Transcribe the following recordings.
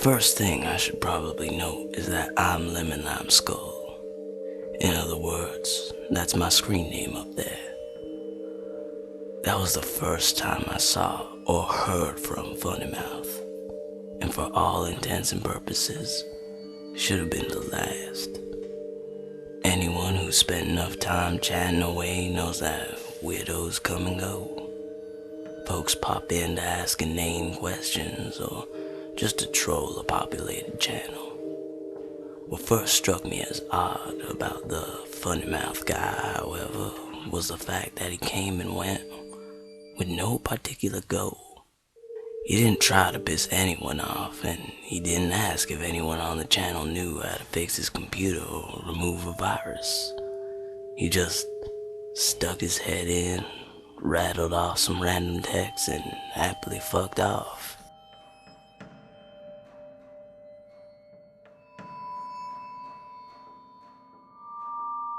First thing I should probably note is that I'm Lemon Lime Skull. In other words, that's my screen name up there. That was the first time I saw or heard from Funny Mouth, and for all intents and purposes, should have been the last. Anyone who spent enough time chatting away knows that weirdos come and go. Folks pop in to ask inane questions or just to troll a populated channel. What first struck me as odd about the Funny Mouth guy, however, was the fact that he came and went with no particular goal. He didn't try to piss anyone off, and he didn't ask if anyone on the channel knew how to fix his computer or remove a virus. He just stuck his head in, rattled off some random text, and happily fucked off.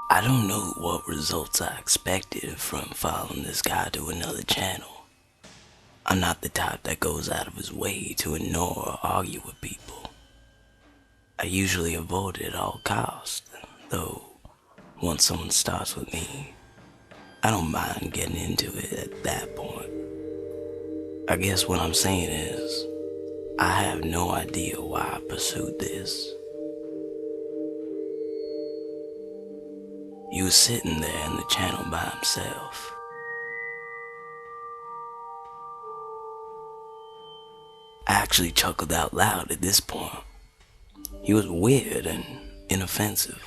I don't know what results I expected from following this guy to another channel. I'm not the type that goes out of his way to ignore or argue with people. I usually avoid it at all costs, though once someone starts with me, I don't mind getting into it at that point. I guess what I'm saying is, I have no idea why I pursued this. He was sitting there in the channel by himself. I actually chuckled out loud at this point. He was weird and inoffensive.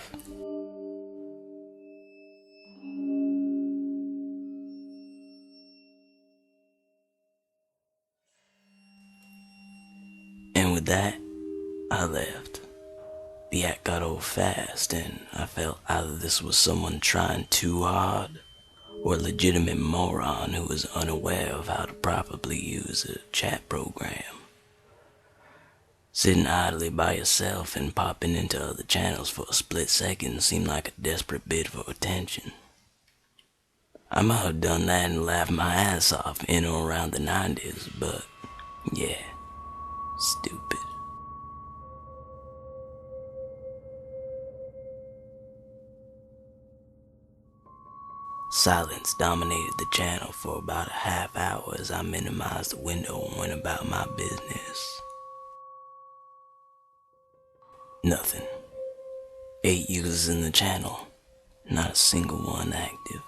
And with that, I left. The act got old fast, and I felt either this was someone trying too hard, or a legitimate moron who was unaware of how to properly use a chat program. Sitting idly by yourself and popping into other channels for a split second seemed like a desperate bid for attention. I might have done that and laughed my ass off in or around the 90s, but yeah, stupid. Silence dominated the channel for about a half hour as I minimized the window and went about my business. Nothing. 8 users in the channel, not a single one active.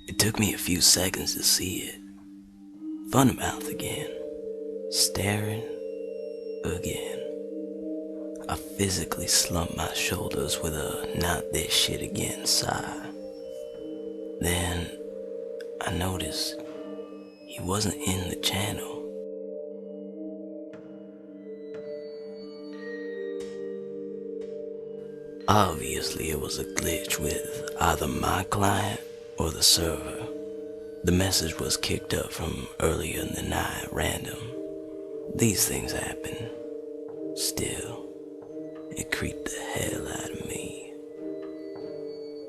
It took me a few seconds to see it. Funny Mouth again. Staring again. I physically slumped my shoulders with a "not this shit again" sigh. Then I noticed he wasn't in the channel. Obviously it was a glitch with either my client or the server. The message was kicked up from earlier in the night at random. These things happen. Still, it creeped the hell out of me.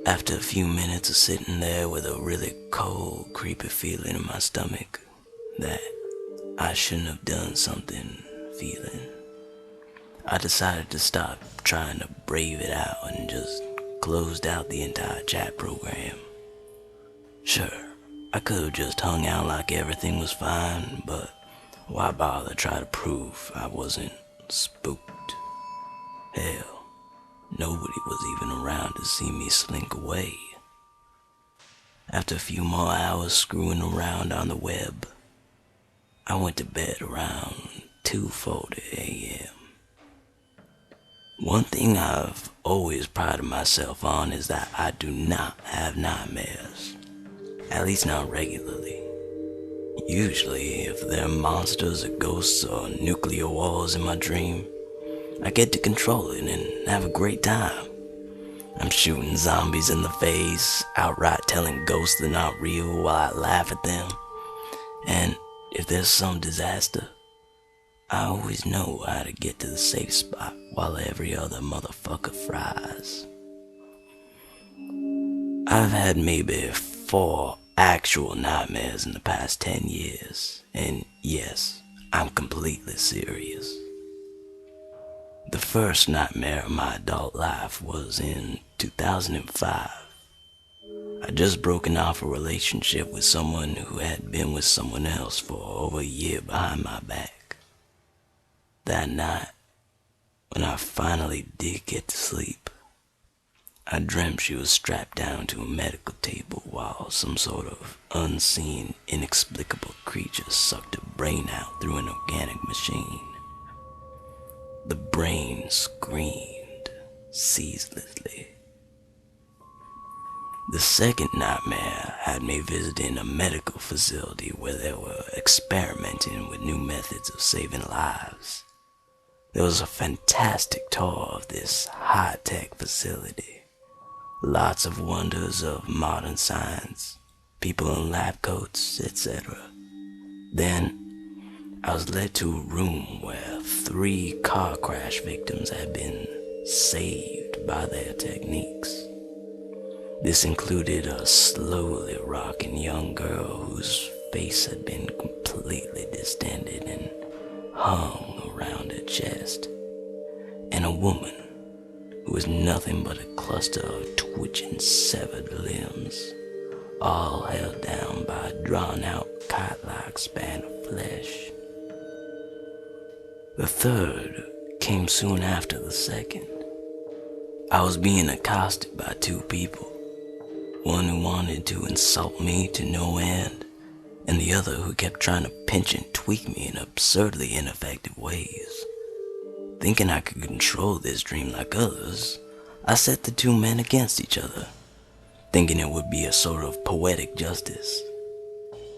After a few minutes of sitting there with a really cold, creepy feeling in my stomach that I shouldn't have done something feeling, I decided to stop trying to brave it out and just closed out the entire chat program. Sure, I could have just hung out like everything was fine, but why bother try to prove I wasn't spooked? Hell, nobody was even around to see me slink away. After a few more hours screwing around on the web, I went to bed around 2:40 a.m. One thing I've always prided myself on is that I do not have nightmares, at least not regularly. Usually, if there are monsters or ghosts or nuclear wars in my dream, I get to control it and have a great time. I'm shooting zombies in the face, outright telling ghosts they're not real while I laugh at them. And if there's some disaster, I always know how to get to the safe spot while every other motherfucker fries. I've had maybe 4 actual nightmares in the past 10 years, and yes, I'm completely serious. The first nightmare of my adult life was in 2005. I'd just broken off a relationship with someone who had been with someone else for over a year behind my back. That night, when I finally did get to sleep, I dreamt she was strapped down to a medical table while some sort of unseen, inexplicable creature sucked her brain out through an organic machine. The brain screamed ceaselessly. The second nightmare had me visiting a medical facility where they were experimenting with new methods of saving lives. There was a fantastic tour of this high-tech facility. Lots of wonders of modern science, people in lab coats, etc. Then, I was led to a room where 3 car crash victims had been saved by their techniques. This included a slowly rocking young girl whose face had been completely distended and hung around her chest, and a woman who was nothing but a cluster of twitching severed limbs, all held down by a drawn-out kite-like span of flesh. The third came soon after the second. I was being accosted by 2 people, one who wanted to insult me to no end, and the other who kept trying to pinch and tweak me in absurdly ineffective ways. Thinking I could control this dream like others, I set the 2 men against each other, thinking it would be a sort of poetic justice.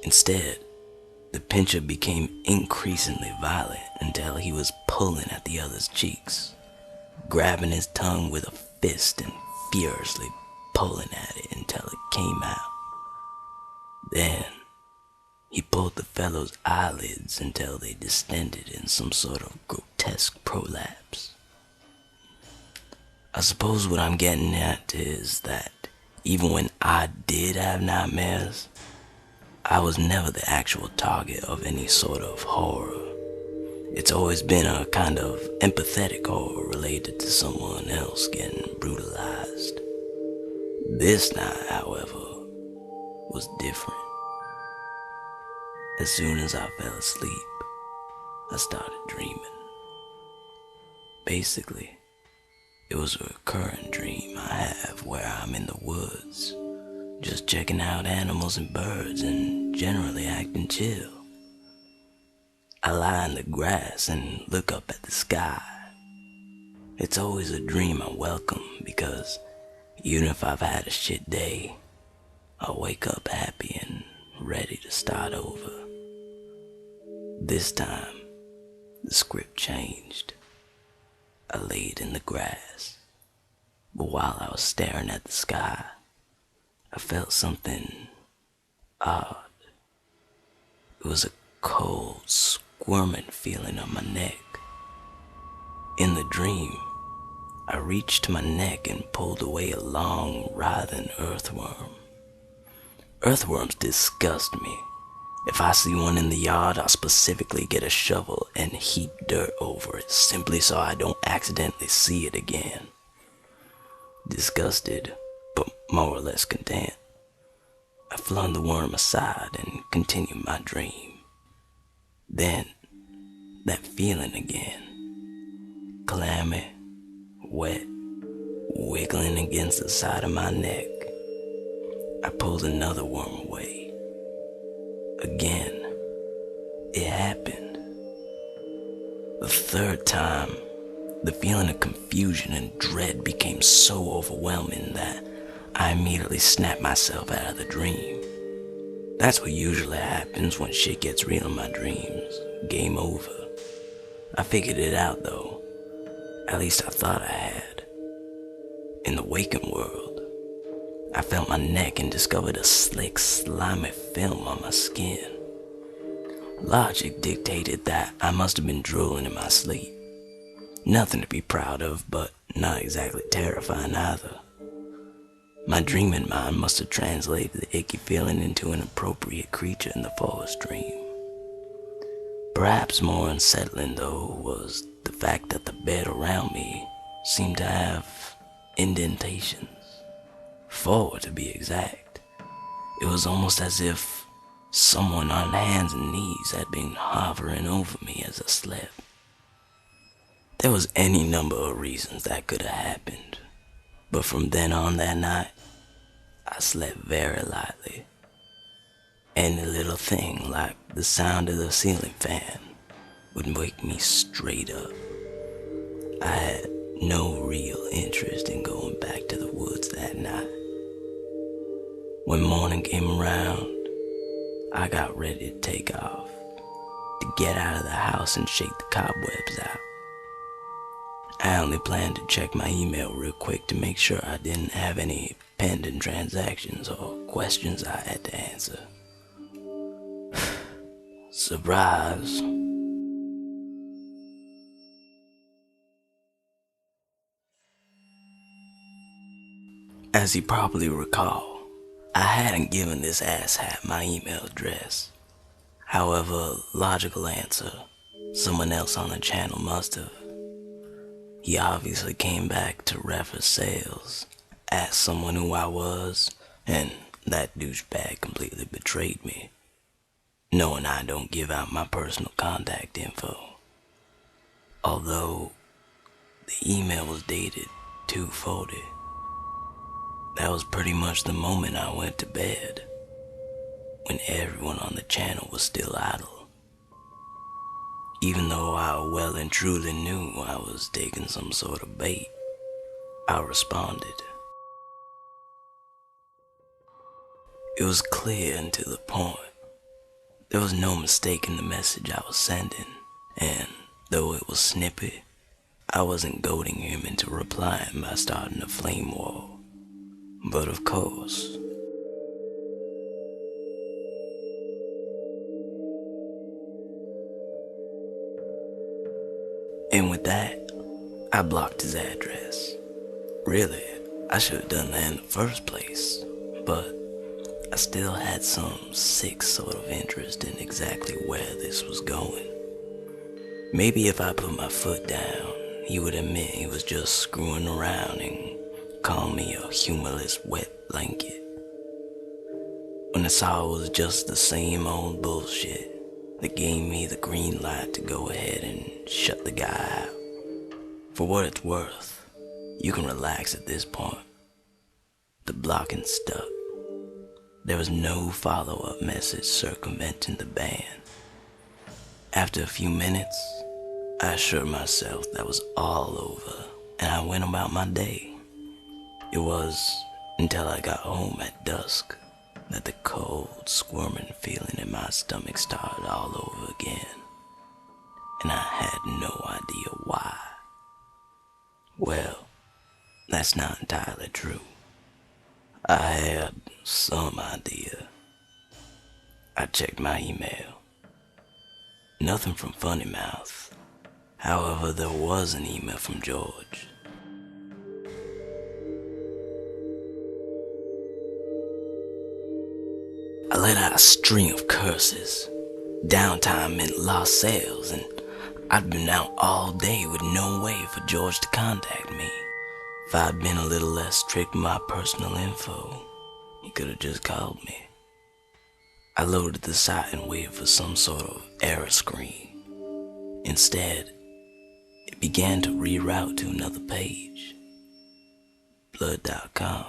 Instead, the pincher became increasingly violent until he was pulling at the other's cheeks, grabbing his tongue with a fist and furiously pulling at it until it came out. Then, he pulled the fellow's eyelids until they distended in some sort of grotesque prolapse. I suppose what I'm getting at is that even when I did have nightmares, I was never the actual target of any sort of horror. It's always been a kind of empathetic horror related to someone else getting brutalized. This night, however, was different. As soon as I fell asleep, I started dreaming. Basically, it was a recurrent dream I have where I'm in the woods, just checking out animals and birds and generally acting chill. I lie in the grass and look up at the sky. It's always a dream I welcome because even if I've had a shit day, I'll wake up happy and ready to start over. This time, the script changed. I laid in the grass, but while I was staring at the sky, I felt something odd. It was a cold, squirming feeling on my neck. In the dream, I reached my neck and pulled away a long, writhing earthworm. Earthworms disgust me. If I see one in the yard, I'll specifically get a shovel and heap dirt over it, simply so I don't accidentally see it again. Disgusted, but more or less content, I flung the worm aside and continued my dream. Then, that feeling again. Clammy, wet, wiggling against the side of my neck. I pulled another worm away. Again, it happened. The third time, the feeling of confusion and dread became so overwhelming that I immediately snapped myself out of the dream. That's what usually happens when shit gets real in my dreams. Game over. I figured it out though. At least I thought I had. In the waking world, I felt my neck and discovered a slick, slimy film on my skin. Logic dictated that I must have been drooling in my sleep. Nothing to be proud of, but not exactly terrifying either. My dreaming mind must have translated the icky feeling into an appropriate creature in the forest dream. Perhaps more unsettling, though, was the fact that the bed around me seemed to have indentations. 4 to be exact. It was almost as if someone on hands and knees had been hovering over me as I slept. There was any number of reasons that could have happened, but from then on that night, I slept very lightly. Any little thing like the sound of the ceiling fan would wake me straight up. I had no real interest in going back to the woods that night. When morning came around, I got ready to take off, to get out of the house and shake the cobwebs out. I only planned to check my email real quick to make sure I didn't have any pending transactions or questions I had to answer. Surprise. As you probably recall, I hadn't given this asshat my email address. However, logical answer, someone else on the channel must have. He obviously came back to reference sales, asked someone who I was, and that douchebag completely betrayed me, knowing I don't give out my personal contact info. Although the email was dated 2/40. That was pretty much the moment I went to bed, when everyone on the channel was still idle. Even though I well and truly knew I was taking some sort of bait, I responded. It was clear and to the point. There was no mistaking the message I was sending, and though it was snippy, I wasn't goading him into replying by starting a flame war. But of course, and with that, I blocked his address. Really, I should have done that in the first place, but I still had some sick sort of interest in exactly where this was going. Maybe if I put my foot down, he would admit he was just screwing around and call me a humorless wet blanket. When I saw it was just the same old bullshit that gave me the green light to go ahead and shut the guy out. For what it's worth, you can relax at this point. The blocking stuck. There was no follow-up message circumventing the ban. After a few minutes, I assured myself that was all over, and I went about my day. It was until I got home at dusk that the cold, squirming feeling in my stomach started all over again, and I had no idea why. Well, that's not entirely true. I had some idea. I checked my email. Nothing from Funny Mouth. However, there was an email from George. I let out a string of curses. Downtime meant lost sales, and I'd been out all day with no way for George to contact me. If I'd been a little less strict with my personal info, he could have just called me. I loaded the site and waited for some sort of error screen. Instead, it began to reroute to another page. Blood.com.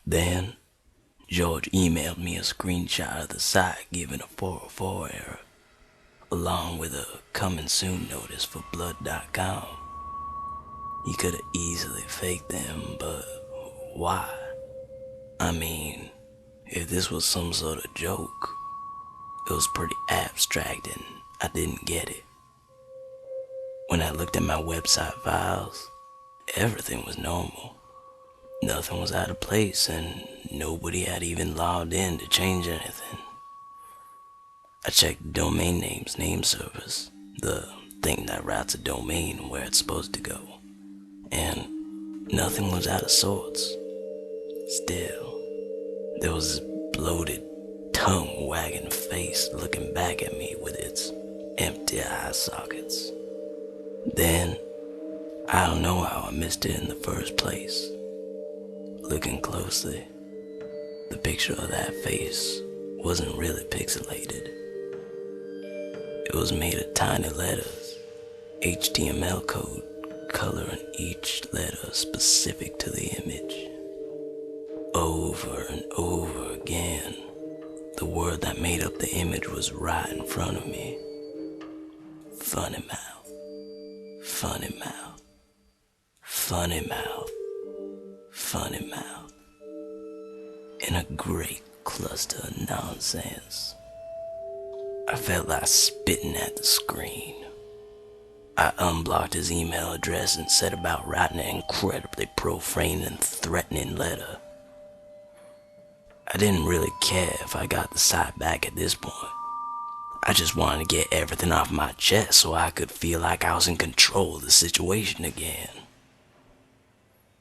Then, George emailed me a screenshot of the site giving a 404 error, along with a coming soon notice for Blood.com. He could have easily faked them, but why? I mean, if this was some sort of joke, it was pretty abstract and I didn't get it. When I looked at my website files, everything was normal. Nothing was out of place and nobody had even logged in to change anything. I checked the domain name's name service, the thing that routes a domain where it's supposed to go, and nothing was out of sorts. Still, there was this bloated, tongue-wagging face looking back at me with its empty eye sockets. Then, I don't know how I missed it in the first place. Looking closely, the picture of that face wasn't really pixelated. It was made of tiny letters, HTML code coloring each letter specific to the image. Over and over again, the word that made up the image was right in front of me. Funny mouth, funny mouth, funny mouth, funny mouth. In a great cluster of nonsense. I felt like spitting at the screen. I unblocked his email address and set about writing an incredibly profane and threatening letter. I didn't really care if I got the site back at this point. I just wanted to get everything off my chest so I could feel like I was in control of the situation again.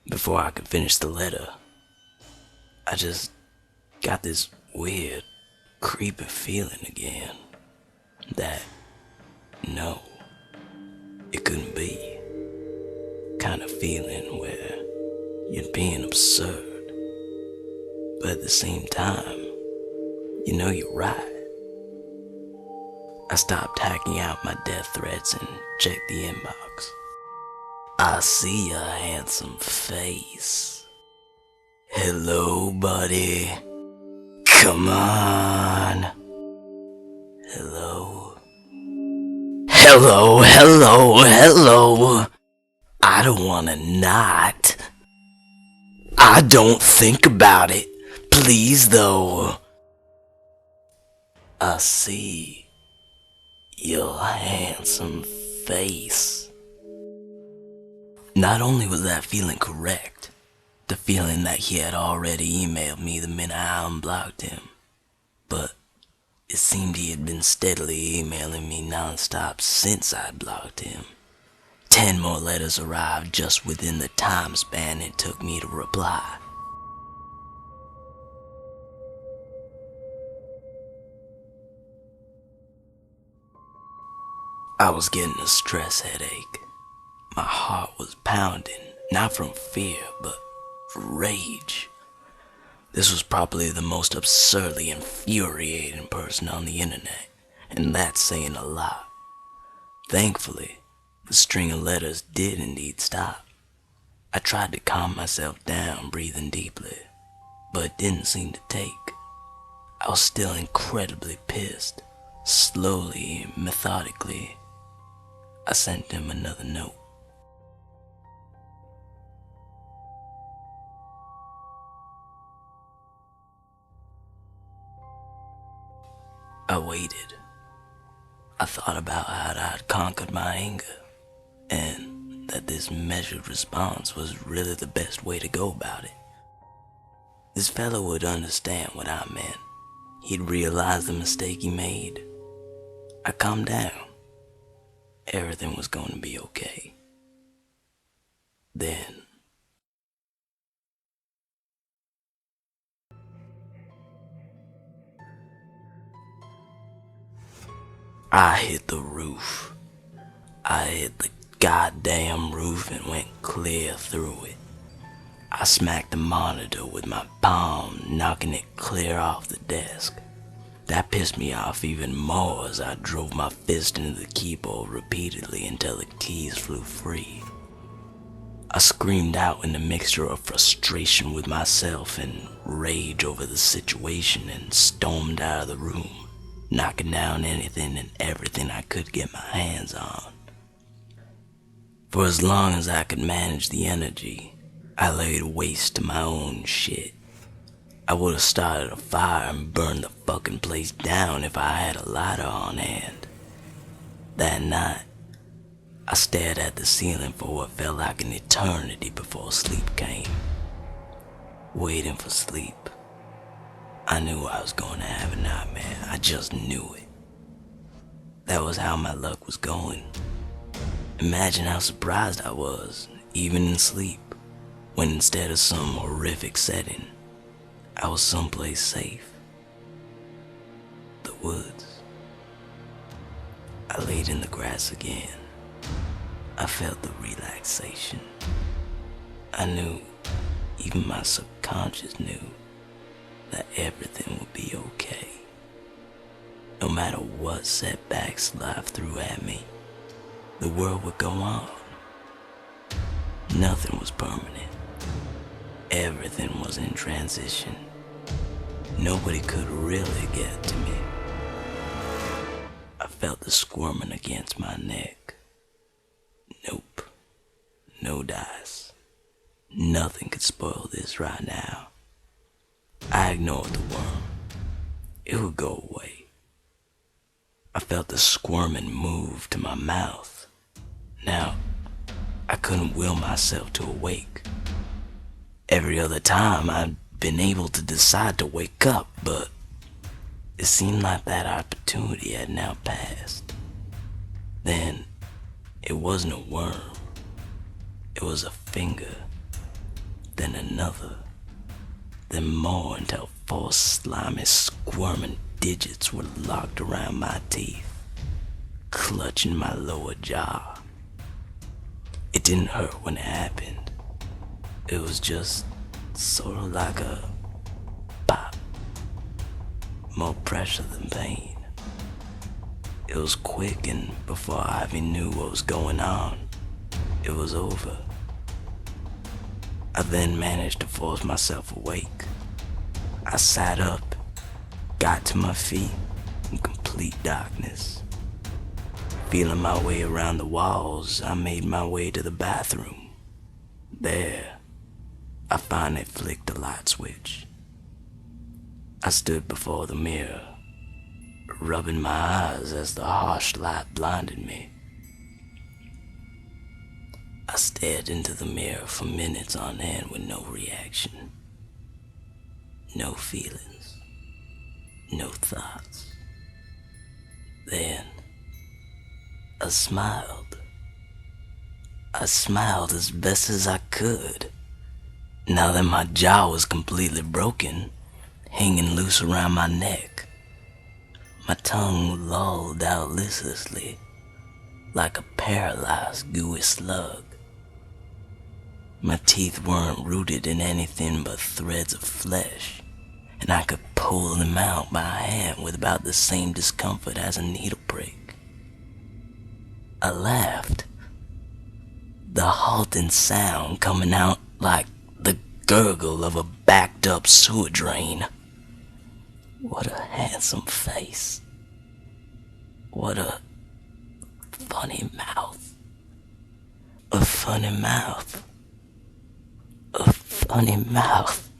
Before I could finish the letter, I just got this weird, creepy feeling again that, no, it couldn't be. Kind of feeling where you're being absurd, but at the same time, you know you're right. I stopped hacking out my death threats and checked the inbox. I see your handsome face. Hello, buddy. Come on. Hello. Hello, hello, hello. I don't wanna not. I don't think about it. Please, though. I see your handsome face. Not only was that feeling correct, the feeling that he had already emailed me the minute I unblocked him, but it seemed he had been steadily emailing me nonstop since I'd blocked him. 10 more letters arrived just within the time span it took me to reply. I was getting a stress headache. My heart was pounding, not from fear, but rage. This was probably the most absurdly infuriating person on the internet, and that's saying a lot. Thankfully, the string of letters did indeed stop. I tried to calm myself down, breathing deeply, but it didn't seem to take. I was still incredibly pissed. Slowly, methodically, I sent him another note. I waited. I thought about how I'd conquered my anger, and that this measured response was really the best way to go about it. This fellow would understand what I meant. He'd realize the mistake he made. I calmed down. Everything was going to be okay. Then, I hit the roof. I hit the goddamn roof and went clear through it. I smacked the monitor with my palm, knocking it clear off the desk. That pissed me off even more as I drove my fist into the keyboard repeatedly until the keys flew free. I screamed out in a mixture of frustration with myself and rage over the situation and stormed out of the room, knocking down anything and everything I could get my hands on. For as long as I could manage the energy, I laid waste to my own shit. I would have started a fire and burned the fucking place down if I had a lighter on hand. That night, I stared at the ceiling for what felt like an eternity before sleep came. Waiting for sleep. I knew I was going to have a nightmare. I just knew it. That was how my luck was going. Imagine how surprised I was, even in sleep, when instead of some horrific setting, I was someplace safe. The woods. I laid in the grass again. I felt the relaxation. I knew, even my subconscious knew, that everything would be okay. No matter what setbacks life threw at me, the world would go on. Nothing was permanent. Everything was in transition. Nobody could really get to me. I felt the squirming against my neck. Nope. No dice. Nothing could spoil this right now. I ignored the worm. It would go away. I felt the squirming move to my mouth. Now, I couldn't will myself to awake. Every other time I'd been able to decide to wake up, but it seemed like that opportunity had now passed. Then, it wasn't a worm. It was a finger, then another, then more until 4 slimy, squirming digits were locked around my teeth, clutching my lower jaw. It didn't hurt when it happened. It was just sort of like a pop, more pressure than pain. It was quick, and before I even knew what was going on, it was over. I then managed to force myself awake. I sat up, got to my feet in complete darkness. Feeling my way around the walls, I made my way to the bathroom. There, I finally flicked the light switch. I stood before the mirror, rubbing my eyes as the harsh light blinded me. I stared into the mirror for minutes on end with no reaction. No feelings. No thoughts. Then, I smiled. I smiled as best as I could. Now that my jaw was completely broken, hanging loose around my neck, my tongue lolled out listlessly, like a paralyzed gooey slug. My teeth weren't rooted in anything but threads of flesh, and I could pull them out by hand with about the same discomfort as a needle prick. I laughed, the halting sound coming out like the gurgle of a backed up sewer drain. What a handsome face. What a funny mouth. A funny mouth. A funny mouth.